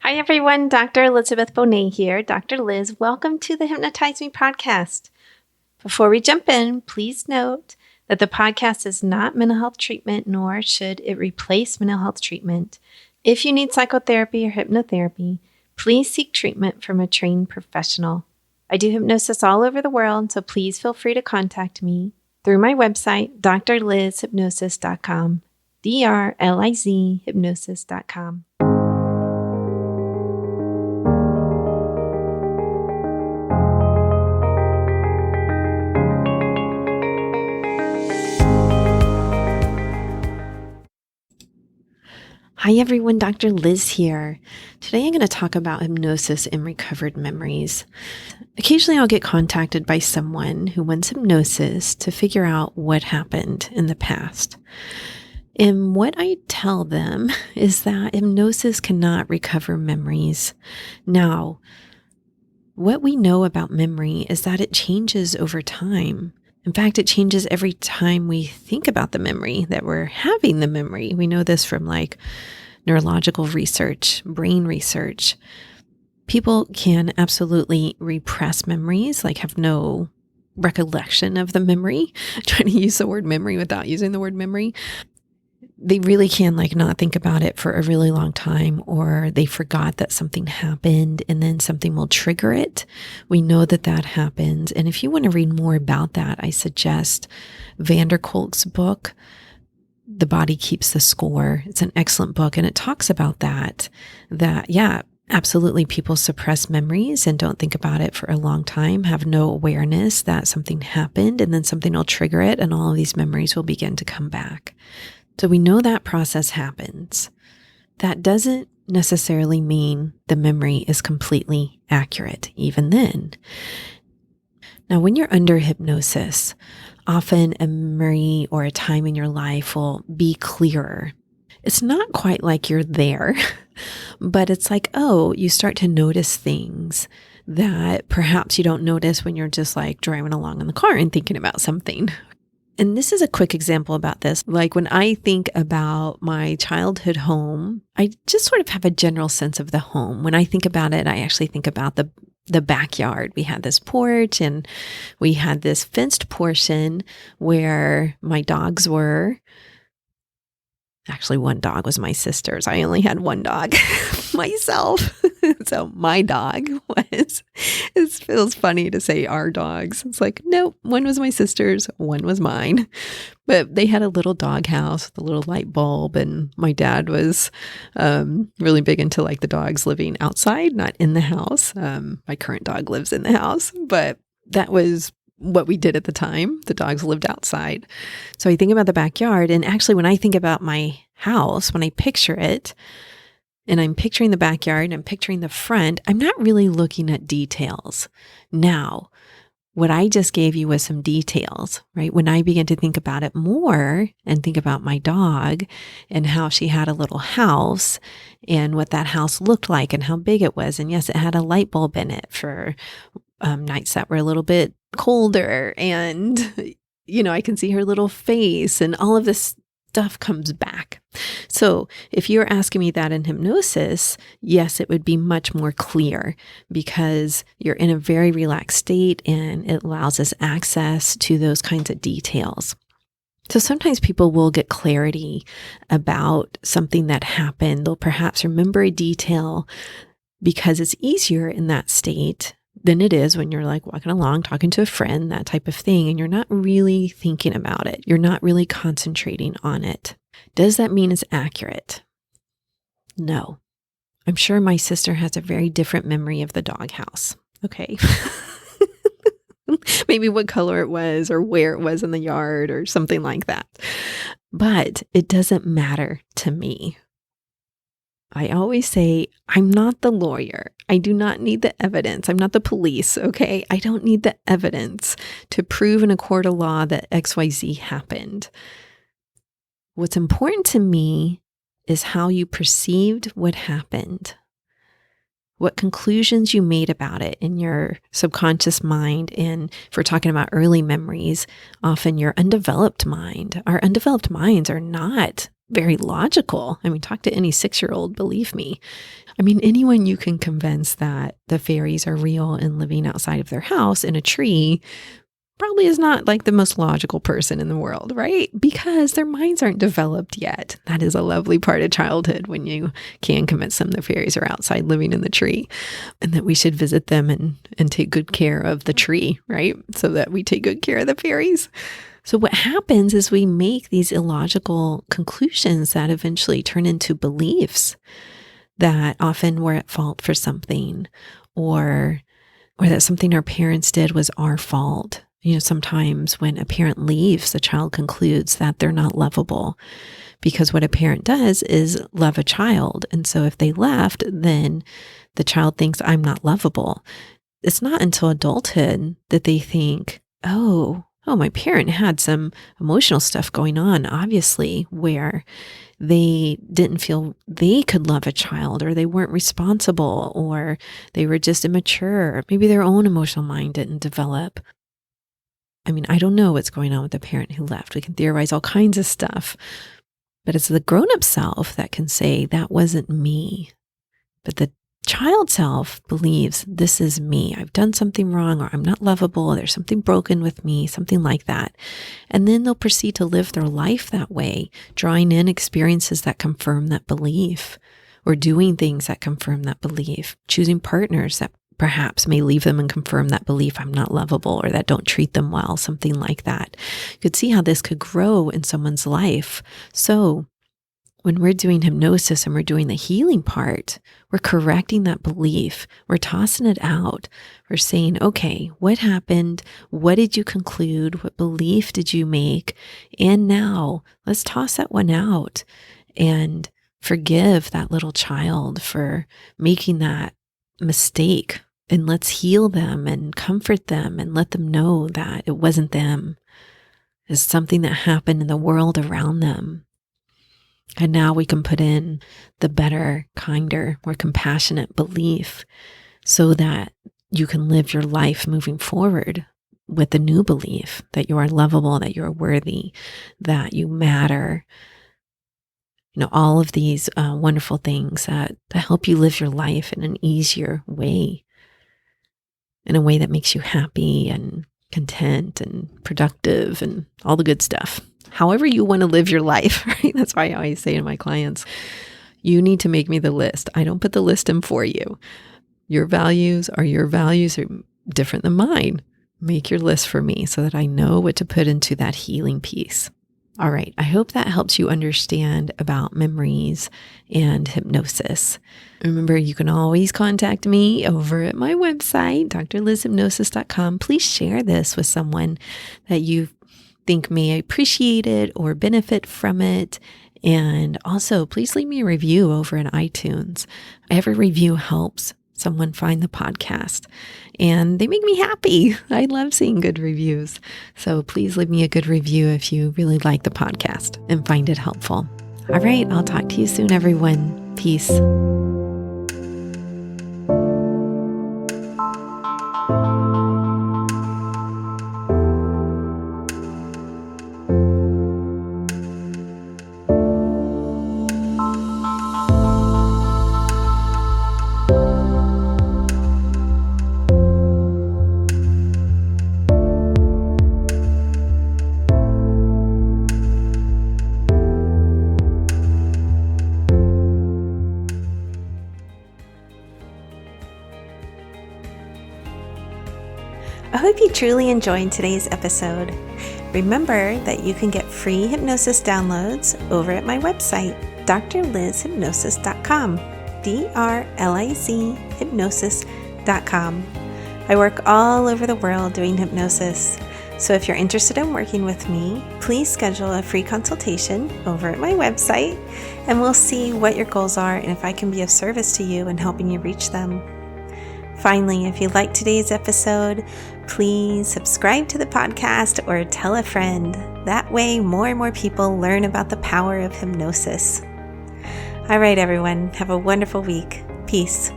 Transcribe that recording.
Hi, everyone. Dr. Elizabeth Bonet here. Dr. Liz, welcome to the Hypnotize Me podcast. Before we jump in, please note that the podcast is not mental health treatment, nor should it replace mental health treatment. If you need psychotherapy or hypnotherapy, please seek treatment from a trained professional. I do hypnosis all over the world, so please feel free to contact me through my website, drlizhypnosis.com, DRLIZ hypnosis.com. Hi everyone, Dr. Liz here. Today I'm going to talk about hypnosis and recovered memories. Occasionally I'll get contacted by someone who wants hypnosis to figure out what happened in the past. And what I tell them is that hypnosis cannot recover memories. Now, what we know about memory is that it changes over time. In fact, it changes every time we think about the memory, that we're having the memory. We know this from neurological research, brain research. People can absolutely repress memories, have no recollection of the memory. I'm trying to use the word memory without using the word memory. They really can not think about it for a really long time, or they forgot that something happened and then something will trigger it. We know that that happens. And if you want to read more about that, I suggest Van der Kolk's book, The Body Keeps the Score. It's an excellent book. And it talks about that absolutely people suppress memories and don't think about it for a long time, have no awareness that something happened, and then something will trigger it and all of these memories will begin to come back. So we know that process happens. That doesn't necessarily mean the memory is completely accurate, even then. Now, when you're under hypnosis, often a memory or a time in your life will be clearer. It's not quite like you're there, but it's you start to notice things that perhaps you don't notice when you're just driving along in the car and thinking about something. And this is a quick example about this. When I think about my childhood home, I just sort of have a general sense of the home. When I think about it, I actually think about the backyard. We had this porch and we had this fenced portion where my dogs were. Actually, one dog was my sister's. I only had one dog myself. So my dog it feels funny to say our dogs. It's no, one was my sister's, one was mine. But they had a little dog house with a little light bulb. And my dad was really big into the dogs living outside, not in the house. My current dog lives in the house, but that was what we did at the time. The dogs lived outside. So I think about the backyard. And actually, when I think about my house, when I picture it, and I'm picturing the backyard and I'm picturing the front, I'm not really looking at details. Now, what I just gave you was some details, right? When I begin to think about it more and think about my dog and how she had a little house and what that house looked like and how big it was. And yes, it had a light bulb in it for nights that were a little bit colder, and I can see her little face, and all of this stuff comes back. So if you're asking me that in hypnosis, yes, it would be much more clear because you're in a very relaxed state and it allows us access to those kinds of details. So sometimes people will get clarity about something that happened. They'll perhaps remember a detail because it's easier in that state than it is when you're walking along, talking to a friend, that type of thing, and you're not really thinking about it. You're not really concentrating on it. Does that mean it's accurate? No. I'm sure my sister has a very different memory of the doghouse. Okay. Maybe what color it was or where it was in the yard or something like that. But it doesn't matter to me. I always say, I'm not the lawyer. I do not need the evidence. I'm not the police, okay? I don't need the evidence to prove in a court of law that XYZ happened. What's important to me is how you perceived what happened, what conclusions you made about it in your subconscious mind. And if we're talking about early memories, often your undeveloped mind. Our undeveloped minds are not very logical. I mean, talk to any 6-year-old, believe me. I mean, anyone you can convince that the fairies are real and living outside of their house in a tree probably is not like the most logical person in the world, right? Because their minds aren't developed yet. That is a lovely part of childhood when you can convince them the fairies are outside living in the tree and that we should visit them and take good care of the tree, right? So that we take good care of the fairies. So what happens is we make these illogical conclusions that eventually turn into beliefs that often we're at fault for something or that something our parents did was our fault. Sometimes when a parent leaves, the child concludes that they're not lovable because what a parent does is love a child. And so if they left, then the child thinks I'm not lovable. It's not until adulthood that they think, oh, my parent had some emotional stuff going on, obviously, where they didn't feel they could love a child, or they weren't responsible, or they were just immature. Maybe their own emotional mind didn't develop. I mean, I don't know what's going on with the parent who left. We can theorize all kinds of stuff, but it's the grown-up self that can say, that wasn't me. But the child self believes, this is me. I've done something wrong, or I'm not lovable. There's something broken with me, something like that. And then they'll proceed to live their life that way, drawing in experiences that confirm that belief, or doing things that confirm that belief, choosing partners that perhaps may leave them and confirm that belief, I'm not lovable, or that don't treat them well, something like that. You could see how this could grow in someone's life. So when we're doing hypnosis and we're doing the healing part, we're correcting that belief. We're tossing it out. We're saying, okay, what happened? What did you conclude? What belief did you make? And now let's toss that one out and forgive that little child for making that mistake. And let's heal them and comfort them and let them know that it wasn't them. It's something that happened in the world around them. And now we can put in the better, kinder, more compassionate belief so that you can live your life moving forward with the new belief that you are lovable, that you are worthy, that you matter. All of these wonderful things that help you live your life in an easier way, in a way that makes you happy and content and productive and all the good stuff. However you want to live your life, right? That's why I always say to my clients, you need to make me the list. I don't put the list in for you. Your values are different than mine. Make your list for me so that I know what to put into that healing piece. All right. I hope that helps you understand about memories and hypnosis. Remember, you can always contact me over at my website, drlizhypnosis.com. Please share this with someone that you think may appreciate it or benefit from it. And also, please leave me a review over in iTunes. Every review helps someone find the podcast, and they make me happy. I love seeing good reviews. So please leave me a good review if you really like the podcast and find it helpful. All right, I'll talk to you soon, everyone. Peace. I hope you truly enjoyed today's episode. Remember that you can get free hypnosis downloads over at my website, drlizhypnosis.com, DRLIZ hypnosis.com. I work all over the world doing hypnosis. So if you're interested in working with me, please schedule a free consultation over at my website, and we'll see what your goals are and if I can be of service to you in helping you reach them. Finally, if you liked today's episode, please subscribe to the podcast or tell a friend. That way, more and more people learn about the power of hypnosis. All right, everyone, have a wonderful week. Peace.